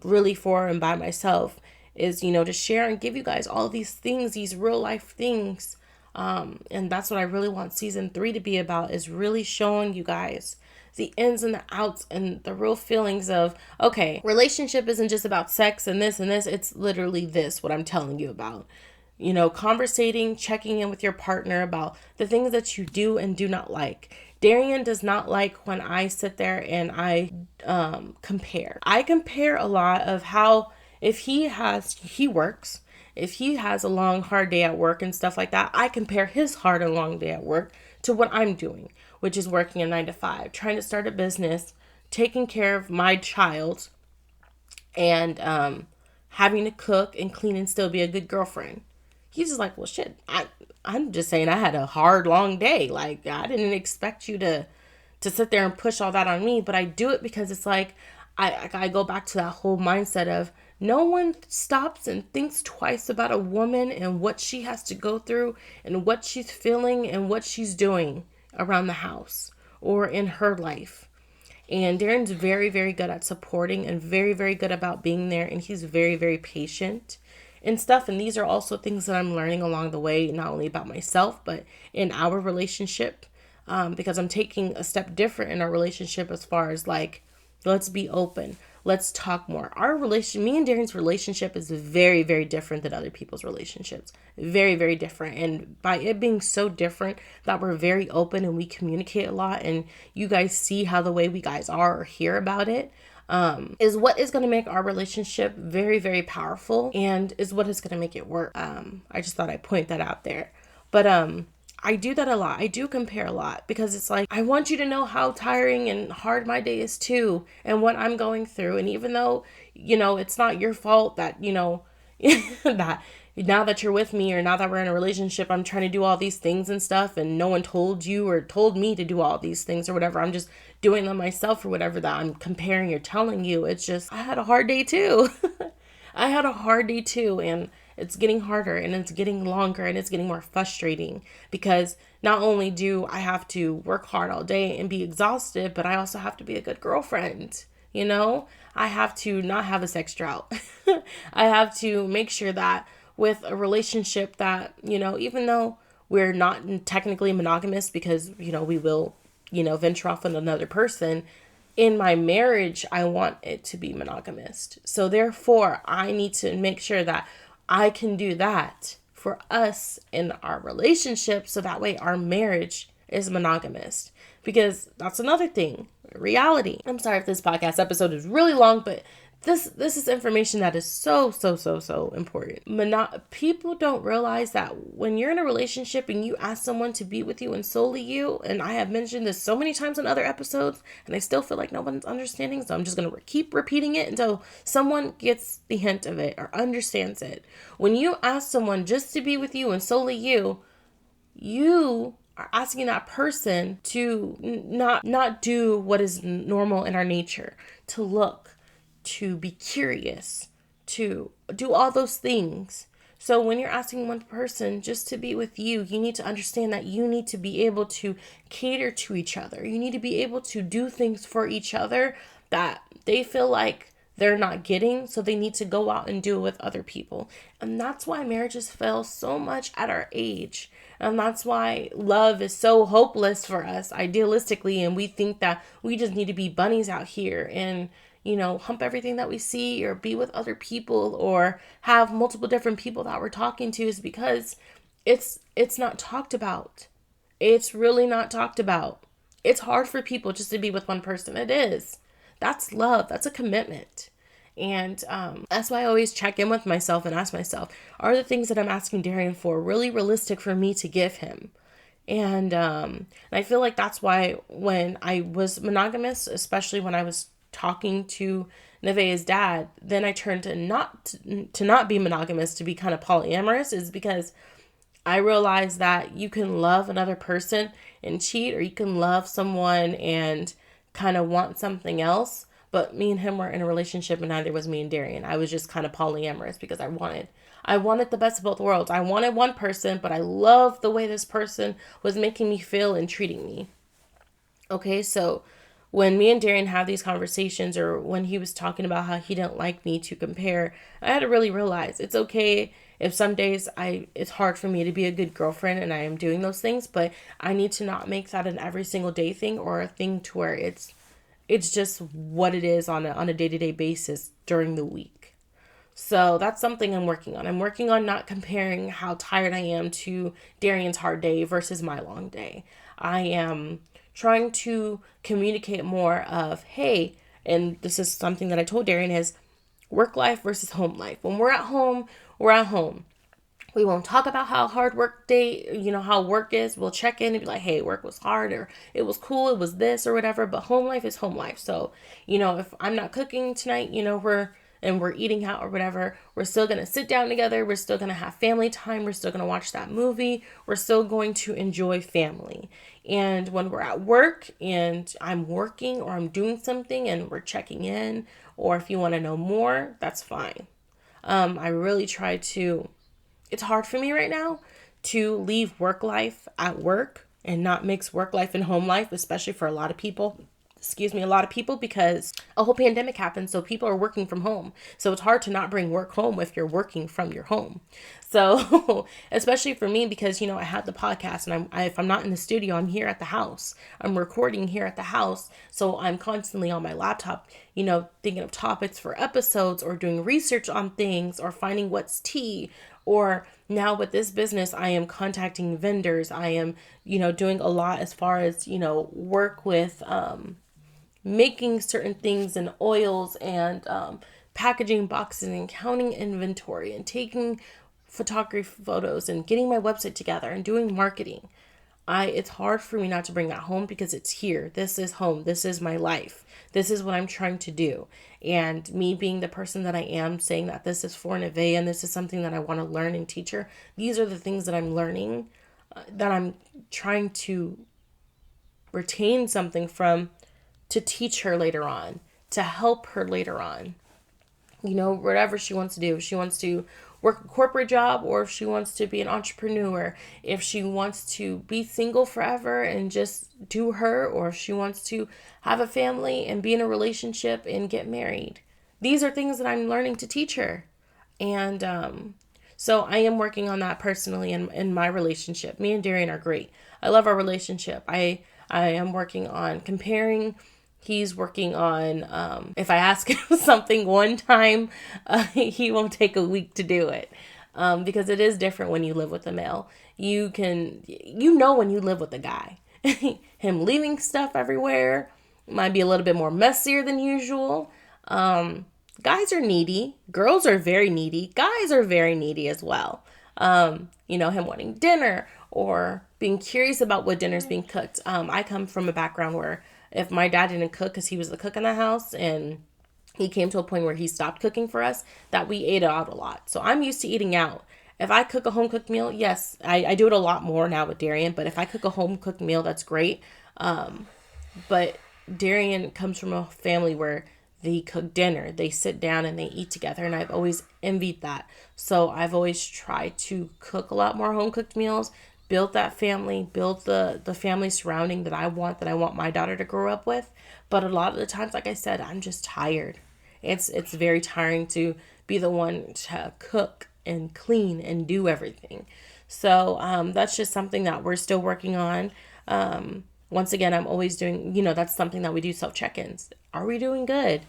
really for and by myself, is, to share and give you guys all these things, these real life things. And that's what I really want season 3 to be about, is really showing you guys the ins and the outs and the real feelings of, okay, relationship isn't just about sex and this and this. It's literally this, what I'm telling you about. Conversating, checking in with your partner about the things that you do and do not like. Darian does not like when I sit there and I compare. I compare a lot of how, if he works, if he has a long, hard day at work and stuff like that, I compare his hard and long day at work to what I'm doing, which is working a 9 to 5, trying to start a business, taking care of my child, and having to cook and clean and still be a good girlfriend. He's just like, well, shit, I'm just saying I had a hard, long day. Like, I didn't expect you to sit there and push all that on me, but I do it because it's like, I go back to that whole mindset of, no one stops and thinks twice about a woman and what she has to go through and what she's feeling and what she's doing around the house or in her life. And Darren's very, very good at supporting and very, very good about being there. And he's very, very patient and stuff. And these are also things that I'm learning along the way, not only about myself, but in our relationship. Because I'm taking a step different in our relationship as far as like, let's be open. Let's talk more. Me and Darren's relationship is very, very different than other people's relationships. Very, very different. And by it being so different, that we're very open and we communicate a lot, and you guys see how the way we guys are or hear about it, is what is going to make our relationship very, very powerful, and is what is going to make it work. I just thought I'd point that out there. But I do that a lot. I do compare a lot because it's like, I want you to know how tiring and hard my day is too, and what I'm going through. And even though, it's not your fault that, that now that you're with me or now that we're in a relationship, I'm trying to do all these things and stuff, and no one told you or told me to do all these things or whatever. I'm just doing them myself or whatever that I'm comparing or telling you. It's just, I had a hard day too. I had a hard day too, and it's getting harder and it's getting longer and it's getting more frustrating because not only do I have to work hard all day and be exhausted, but I also have to be a good girlfriend. I have to not have a sex drought. I have to make sure that with a relationship that, even though we're not technically monogamous because, we will, venture off on another person, in my marriage, I want it to be monogamous. So therefore, I need to make sure that I can do that for us in our relationship so that way our marriage is monogamous. Because that's another thing, reality. I'm sorry if this podcast episode is really long, but this is information that is so important. People don't realize that when you're in a relationship and you ask someone to be with you and solely you, and I have mentioned this so many times in other episodes, and I still feel like no one's understanding, so I'm just going to keep repeating it until someone gets the hint of it or understands it. When you ask someone just to be with you and solely you are asking that person to not do what is normal in our nature, to look, to be curious, to do all those things. So when you're asking one person just to be with you, you need to understand that you need to be able to cater to each other. You need to be able to do things for each other that they feel like they're not getting, so they need to go out and do it with other people. And that's why marriages fail so much at our age. And that's why love is so hopeless for us idealistically. And we think that we just need to be bunnies out here and, hump everything that we see or be with other people or have multiple different people that we're talking to, is because it's not talked about. It's really not talked about. It's hard for people just to be with one person. It is. That's love. That's a commitment. And that's why I always check in with myself and ask myself, are the things that I'm asking Darian for really realistic for me to give him? And I feel like that's why when I was monogamous, especially when I was talking to Nevaeh's dad, then I turned to not be monogamous, to be kind of polyamorous, is because I realized that you can love another person and cheat, or you can love someone and kind of want something else. But me and him were in a relationship, and neither was me and Darian. I was just kind of polyamorous because I wanted the best of both worlds. I wanted one person, but I loved the way this person was making me feel and treating me. Okay, so when me and Darian have these conversations, or when he was talking about how he didn't like me to compare, I had to really realize it's okay if some days it's hard for me to be a good girlfriend and I am doing those things, but I need to not make that an every single day thing, or a thing to where it's just what it is on a day-to-day basis during the week. So that's something I'm working on. I'm working on not comparing how tired I am to Darian's hard day versus my long day. I am trying to communicate more of, hey, and this is something that I told Darian, is work life versus home life. When we're at home, we're at home. We won't talk about how hard work day, how work is. We'll check in and be like, hey, work was hard, or it was cool, it was this or whatever. But home life is home life. So, if I'm not cooking tonight, we're eating out or whatever, we're still going to sit down together. We're still going to have family time. We're still going to watch that movie. We're still going to enjoy family. And when we're at work and I'm working or I'm doing something and we're checking in, or if you want to know more, that's fine. I really try to, it's hard for me right now to leave work life at work and not mix work life and home life, especially for a lot of people. A lot of people, because a whole pandemic happened, so people are working from home. So it's hard to not bring work home if you're working from your home. So especially for me, because I have the podcast, and if I'm not in the studio, I'm here at the house. I'm recording here at the house, so I'm constantly on my laptop, thinking of topics for episodes, or doing research on things, or finding what's tea. Or now with this business, I am contacting vendors. I am, doing a lot as far as, work with making certain things and oils, and packaging boxes and counting inventory and taking photography photos and getting my website together and doing marketing. It's hard for me not to bring that home, because it's here. This is home. This is my life. This is what I'm trying to do. And me being the person that I am, saying that this is for Nevaeh and this is something that I want to learn and teach her. These are the things that I'm learning, that I'm trying to retain something from, to teach her later on, to help her later on. Whatever she wants to do. If she wants to work a corporate job, or if she wants to be an entrepreneur, if she wants to be single forever and just do her, or if she wants to have a family and be in a relationship and get married. These are things that I'm learning to teach her. And so I am working on that personally in my relationship. Me and Darian are great. I love our relationship. I am working on comparing. He's working on, if I ask him something one time, he won't take a week to do it. Because it is different when you live with a male. When you live with a guy. Him leaving stuff everywhere might be a little bit more messier than usual. Guys are needy. Girls are very needy. Guys are very needy as well. Him wanting dinner, or being curious about what dinner's being cooked. I come from a background where if my dad didn't cook, because he was the cook in the house, and he came to a point where he stopped cooking for us, that we ate out a lot. So I'm used to eating out. If I cook a home cooked meal, yes, I do it a lot more now with Darian, but if I cook a home cooked meal, that's great. But Darian comes from a family where they cook dinner, they sit down and they eat together, and I've always envied that. So I've always tried to cook a lot more home cooked meals, build that family, build the family surrounding that I want my daughter to grow up with. But a lot of the times, like I said, I'm just tired. It's very tiring to be the one to cook and clean and do everything. So that's just something that we're still working on. Once again, I'm always doing, that's something that we do, self check-ins. Are we doing good?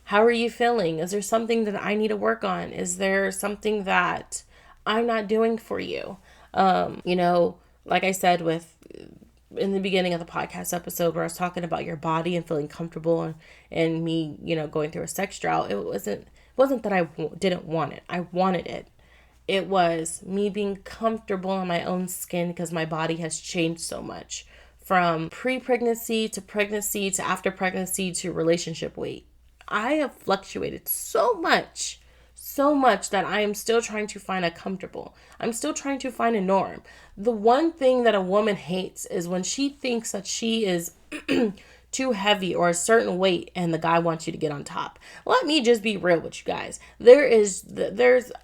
How are you feeling? Is there something that I need to work on? Is there something that I'm not doing for you? Like I said with in the beginning of the podcast episode where I was talking about your body and feeling comfortable, and me, going through a sex drought, it wasn't that I didn't want it. I wanted it. It was me being comfortable in my own skin because my body has changed so much from pre-pregnancy to pregnancy to after pregnancy to relationship weight. I have fluctuated so much that I am still trying to find a comfortable. I'm still trying to find a norm. The one thing that a woman hates is when she thinks that she is too heavy or a certain weight and the guy wants you to get on top. Let me just be real with you guys.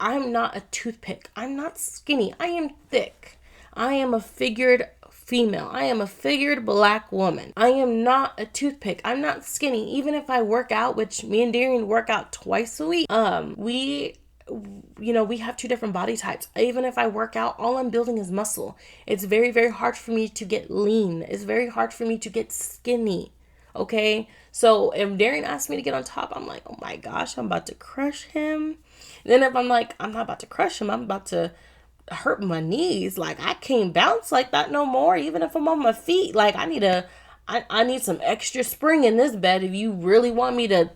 I'm not a toothpick. I'm not skinny. I am thick. I am a figured female. I am a figured black woman. I am not a toothpick. I'm not skinny. Even if I work out, which me and Darian work out twice a week, we have two different body types. Even if I work out, all I'm building is muscle. It's very, very hard for me to get lean. It's very hard for me to get skinny. Okay? So if Darian asks me to get on top, I'm like, oh my gosh, I'm about to crush him. And then if I'm like, I'm not about to crush him, I'm about to hurt my knees. Like, I can't bounce like that no more, even if I'm on my feet. Like, I need some extra spring in this bed if you really want me to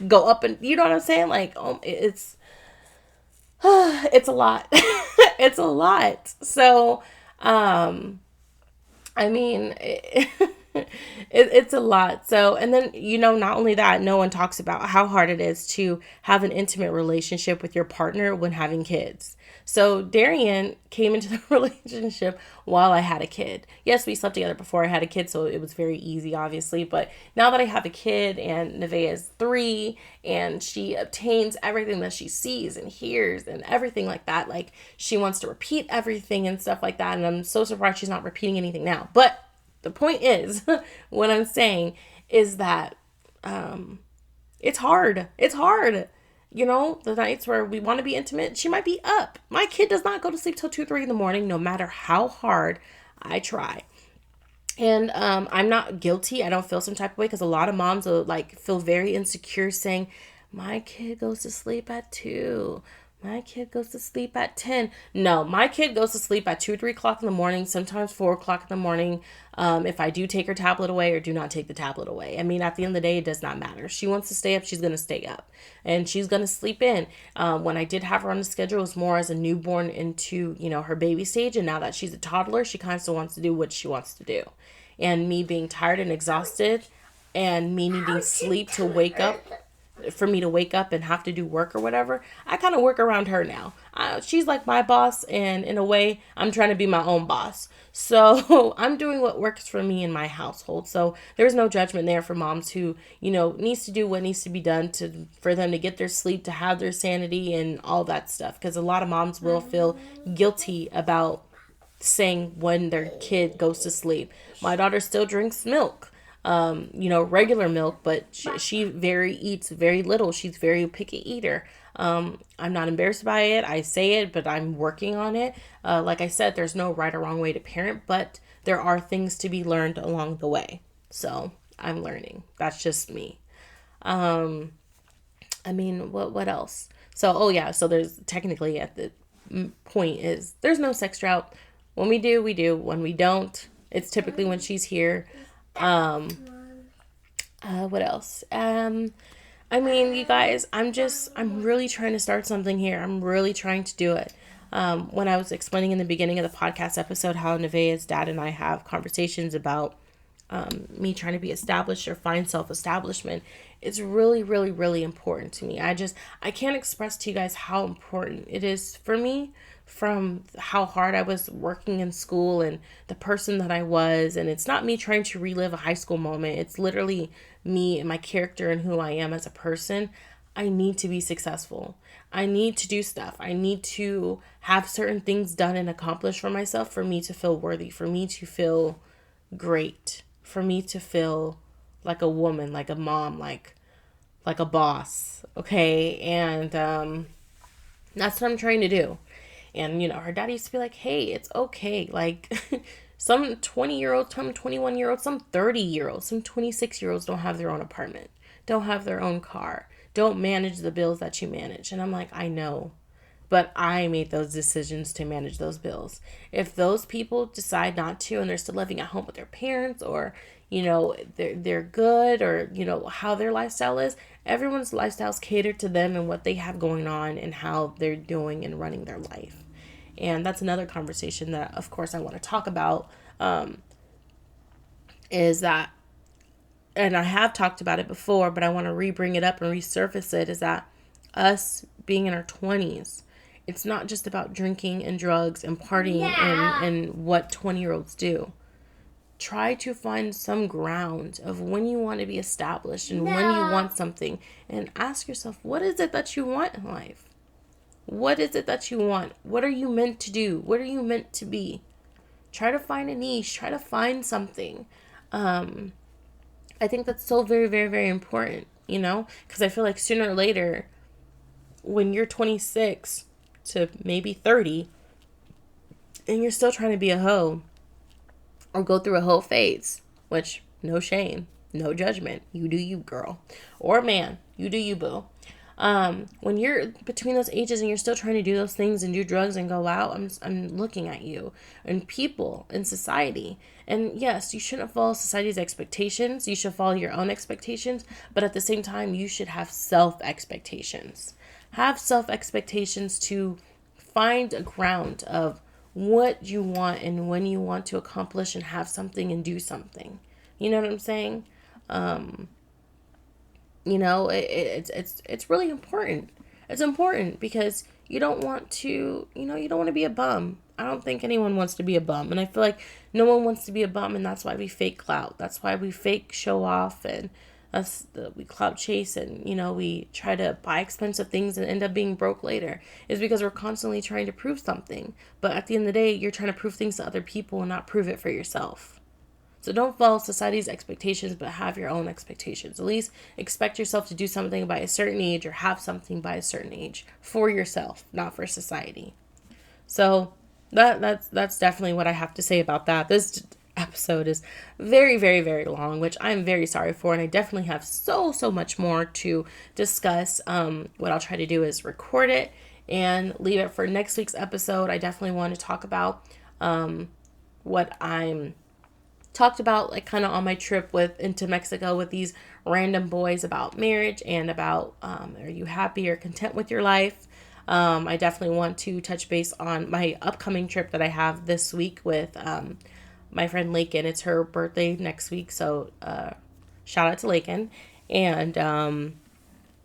go up, and you know what I'm saying? Like, it's a lot. It's a lot. So, I mean, it's a lot. So, and then, not only that, no one talks about how hard it is to have an intimate relationship with your partner when having kids. So Darian came into the relationship while I had a kid. Yes, we slept together before I had a kid, so it was very easy, obviously. But now that I have a kid and Nevaeh is 3 and she obtains everything that she sees and hears and everything like that, like she wants to repeat everything and stuff like that. And I'm so surprised she's not repeating anything now. But the point is, what I'm saying is that it's hard. It's hard. The nights where we want to be intimate, she might be up. My kid does not go to sleep till 2, 3 in the morning, no matter how hard I try. And I'm not guilty. I don't feel some type of way because a lot of moms will feel very insecure saying, my kid goes to sleep at 2. My kid goes to sleep at 10. No, my kid goes to sleep at 2, 3 o'clock in the morning, sometimes 4 o'clock in the morning. If I do take her tablet away or do not take the tablet away. I mean, at the end of the day, it does not matter. If she wants to stay up, she's going to stay up. And she's going to sleep in. When I did have her on the schedule, it was more as a newborn into, her baby stage. And now that she's a toddler, she kind of still wants to do what she wants to do. And me being tired and exhausted and me needing sleep to wake up, for me to wake up and have to do work or whatever, I kind of work around her now. She's like my boss, and in a way, I'm trying to be my own boss. So I'm doing what works for me in my household. So there's no judgment there for moms who, needs to do what needs to be done for them to get their sleep, to have their sanity and all that stuff. Because a lot of moms will feel guilty about saying when their kid goes to sleep. My daughter still drinks milk. Regular milk, but she eats very little. She's very picky eater. I'm not embarrassed by it. I say it, but I'm working on it. Like I said, there's no right or wrong way to parent, but there are things to be learned along the way. So I'm learning. That's just me. What else? So there's technically at the point is there's no sex drought. When we do, we do. When we don't, it's typically when she's here. What else? You guys, I'm really trying to start something here. I'm really trying to do it. When I was explaining in the beginning of the podcast episode how Nevaeh's dad and I have conversations about me trying to be established or find self-establishment, it's really, really, really important to me. I can't express to you guys how important it is for me, from how hard I was working in school and the person that I was. And it's not me trying to relive a high school moment. It's literally me and my character and who I am as a person. I need to be successful. I need to do stuff. I need to have certain things done and accomplished for myself for me to feel worthy, for me to feel great, for me to feel like a woman, like a mom, like like a boss. Okay. And that's what I'm trying to do. And, her dad used to be like, hey, it's okay. Like, some 20-year-olds, some 21-year-olds, some 30-year-olds, some 26-year-olds don't have their own apartment, don't have their own car, don't manage the bills that you manage. And I'm like, I know. But I made those decisions to manage those bills. If those people decide not to and they're still living at home with their parents, or, they're good, or, how their lifestyle is, everyone's lifestyle is catered to them and what they have going on and how they're doing and running their life. And that's another conversation that, of course, I want to talk about, is that, and I have talked about it before, but I want to re-bring it up and resurface it, is that us being in our 20s, it's not just about drinking and drugs and partying and what 20-year-olds do. Try to find some ground of when you want to be established and when you want something, and ask yourself, what is it that you want in life? What is it that you want? What are you meant to do? What are you meant to be? Try to find a niche. Try to find something. I think that's so very, very, very important, because I feel like sooner or later, when you're 26 to maybe 30, and you're still trying to be a hoe, or go through a whole phase, which, no shame, no judgment. You do you, girl. Or man, you do you, boo. When you're between those ages and you're still trying to do those things and do drugs and go out, I'm looking at you and people in society. And yes, you shouldn't follow society's expectations. You should follow your own expectations. But at the same time, you should have self-expectations. Have self-expectations to find a ground of what you want and when you want to accomplish and have something and do something. You know what I'm saying? It's really important. It's important because you don't want to, you don't want to be a bum. I don't think anyone wants to be a bum. And I feel like no one wants to be a bum, and that's why we fake clout. That's why we fake show off, and we clout chase, and, we try to buy expensive things and end up being broke later. Is because we're constantly trying to prove something. But at the end of the day, you're trying to prove things to other people and not prove it for yourself. So don't follow society's expectations, but have your own expectations. At least expect yourself to do something by a certain age or have something by a certain age for yourself, not for society. So that's definitely what I have to say about that. This episode is very, very, very long, which I'm very sorry for. And I definitely have so much more to discuss. What I'll try to do is record it and leave it for next week's episode. I definitely want to talk about what I'm talked about, like, kind of on my trip into Mexico with these random boys, about marriage and about are you happy or content with your life. I definitely want to touch base on my upcoming trip that I have this week with my friend Lakin. It's her birthday next week, so shout out to Lakin. And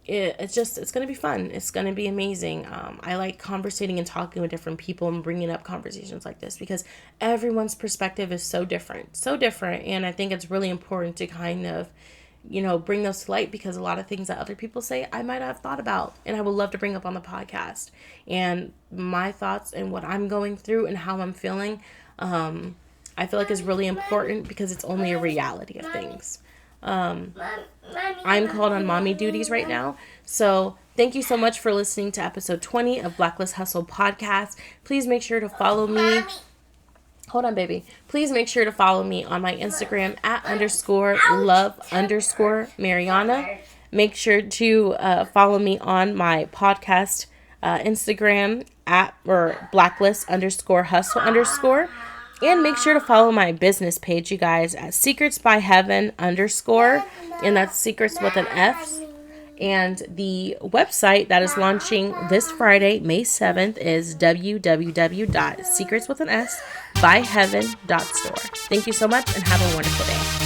it's going to be fun. It's going to be amazing. I like conversating and talking with different people and bringing up conversations like this because everyone's perspective is so different. And I think it's really important to kind of, bring those to light, because a lot of things that other people say, I might have thought about and I would love to bring up on the podcast. And my thoughts and what I'm going through and how I'm feeling, I feel like is really important because it's only a reality of things. I'm called on mommy duties right now. So thank you so much for listening to episode 20 of Blacklist Hustle podcast. Please make sure to follow me. Hold on, baby. Please make sure to follow me on my Instagram @_love_Mariana. Make sure to follow me on my podcast Instagram @blacklist_hustle_. And make sure to follow my business page, you guys, at Secrets by Heaven _. And that's secrets with an F. And the website that is launching this Friday, May 7th, is www.secretswithanS.byheaven.store. Thank you so much and have a wonderful day.